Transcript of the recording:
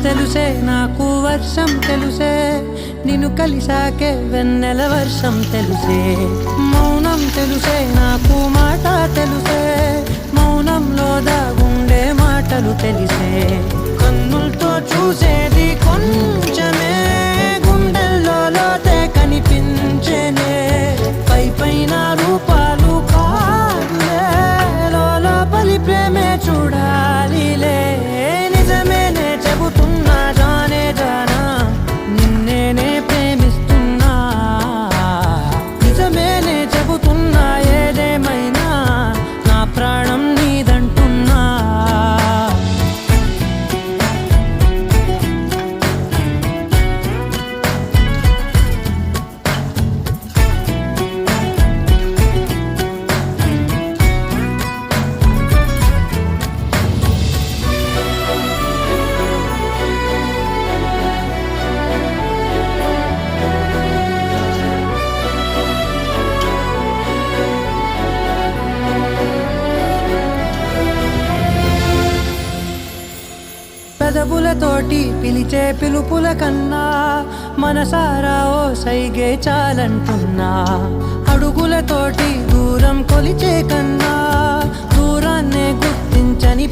తెలుసే నాకు వర్షం తెలుసే, నిన్ను కలిసాకే వెన్నెల వర్షం తెలుసే. మౌనం తెలుసే నాకు మాట తెలుసే, మౌనంలో దాగుండే మాటలు తెలిసే. కన్నులతో చూసేది కొంచెమే, గుండెల్లో లోతే కనిపించేనే. పై పైన రూపాలు కాదులే, లోపలి ప్రేమే చూడాలిలే. నిజమేనే చెబుతున్నా జానే జానా, నిన్నేనే ప్రేమిస్తున్నా. నిజమేనే చెబుతున్నా ఏదేమైనా, నా ప్రాణం నీదంటున్నా. పెదవులతోటి పిలిచే పిలుపుల కన్నా, మనసారా ఓ సైగే చాలంటున్నా. అడుగులతోటి దూరం కొలిచే కన్నా, దూరాన్నే గుర్తించని